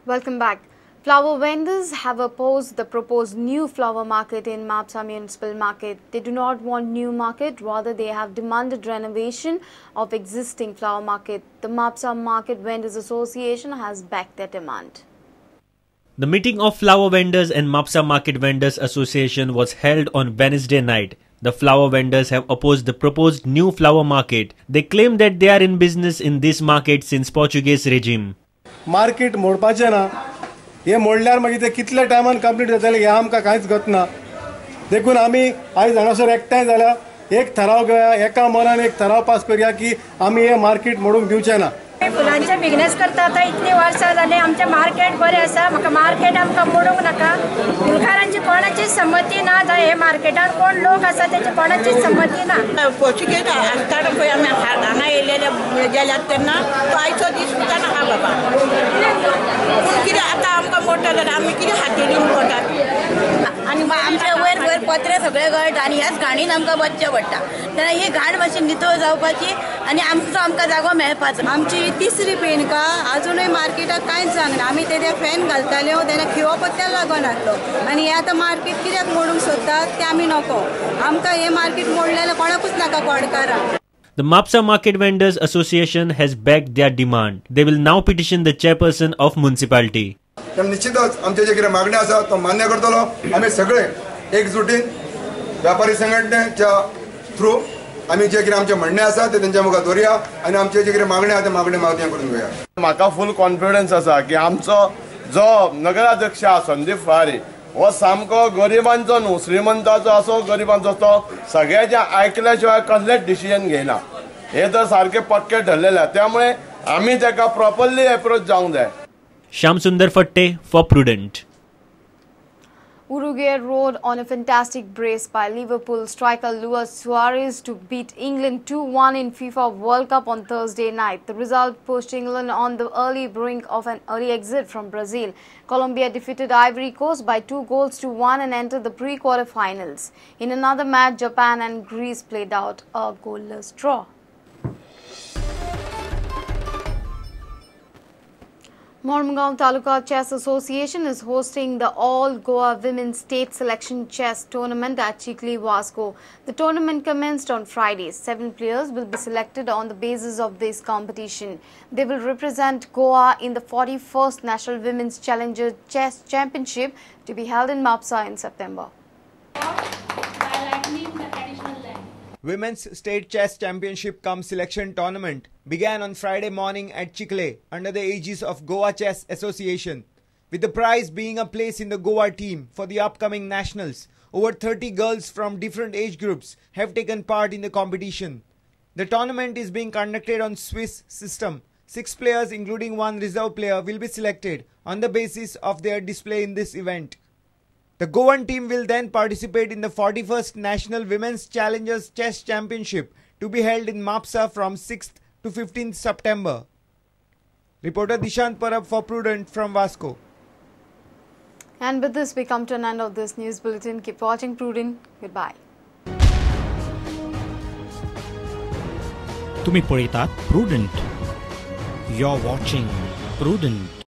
Welcome back. Flower vendors have opposed the proposed new flower market in Mapsa Municipal Market. They do not want new market, rather they have demanded renovation of existing flower market. The Mapsa Market Vendors Association has backed their demand. The meeting of flower vendors and Mapsa Market Vendors Association was held on Wednesday night. The flower vendors have opposed the proposed new flower market. They claim that they are in business in this market since Portuguese regime. Market मोडपाचे ना हे मोडल्यार मागीर ते कितले टायमान complete जातले हे आमकां कांयच गतना देखून आमी आयज हांगासर एकठांय जाल्या एक ठराव घेवया एका मनान एक ठराव पास करया की आमी हे मार्केट मोडूंक दिवचे ना. फुलांचे बिझनेस करता आता इतली वर्सां जाली आमचे मार्केट बरें आसा म्हाका मार्केट आमकां मोडूंक नाका फुलकारांची कोणाची संमती ना जाय हे मार्केटान कोण लोक आसा तेची कोणाचीच संमती ना. पोर्चुगेज आसतना पळय आमी हांगा येयलेले गेल्यात तेन्ना तो आयचो दीस सुद्दां नाका बाबा पूण कितें आतां आमकां मोडटा जाल्यार आमी कितें हातीन मोडटात आनी आमचे वयर वयर पत्रे सगळे गळटा आनी ह्याच घाणीन आमकां बसचें पडटा तेन्ना ही घाण मातशी नितळ जावपाची आनी आमकां जागो मेळपाचो. आमची तिसरी पेनका अजूनय मार्केटाक कांयच सांगना आमी ते फॅन घालताल्यो तेन्ना खिवप त्या लागून नासलो आनी हे आतां मार्केट कित्याक मोडूंक सोदतात ते आमी नको आमकां हे मार्केट मोडलेलें कोणाकूच नाका कोडकारां. The Mapsa Market Vendors Association has backed their demand. They will now petition the chairperson of municipality. निश्चितच आमचे जे कितें मागणी आसा तो मान्य करतलो. आमी सगळे एकजुटीन व्यापारी संघटनेच्या थ्रू आमी जे कितें आमचे म्हणणे आसा ते तेंच्या मुखार दवरया आनी आमचे जे कितें मागणी आसा ते मागणी मागणी करून घेवया. म्हाका फुल कॉन्फिडन्स आसा की आमचो जो नगराध्यक्ष आसा संदीप फुडारी हो सामको गरिबांचो न्हू श्रीमंताचो असो गरिबांचो तो सगळ्याचे आयकल्या शिवाय कसलेच डिसिजन घेयना हे तर सारखे पक्के ठरलेले त्यामुळे आमी ताका प्रॉपरली अप्रोच जावंक जाय. Shyam Sundar Fatte for Prudent. Uruguay rode on a fantastic brace by Liverpool striker Suarez to beat England 2-1 in FIFA World Cup on Thursday night. The result pushed England on the early brink of an early exit from Brazil. Colombia defeated Ivory Coast by 2-1 and entered the pre-quarterfinals. In another match, Japan and Greece played out a goalless draw. Mormugao Taluka Chess Association is hosting the All Goa Women's State Selection Chess Tournament at Chikli, Vasco. The tournament commenced on Friday. 7 players will be selected on the basis of this competition. They will represent Goa in the 41st National Women's Challenger Chess Championship to be held in Mapsa in September. Women's State Chess Championship cum Selection Tournament began on Friday morning at Chikle under the aegis of Goa Chess Association, with the prize being a place in the Goa team for the upcoming nationals. Over 30 girls from different age groups have taken part in the competition. The tournament is being conducted on Swiss system. 6 players including 1 reserve player will be selected on the basis of their display in this event. The Goan team will then participate in the 41st National Women's Challengers Chess Championship to be held in Mapsa from 6th to 15th September. Reporter Dishant Parab for Prudent from Vasco. And with this, we come to an end of this news bulletin. Keep watching Prudent. Goodbye. तुम्ही पळयतात Prudent. You're watching Prudent.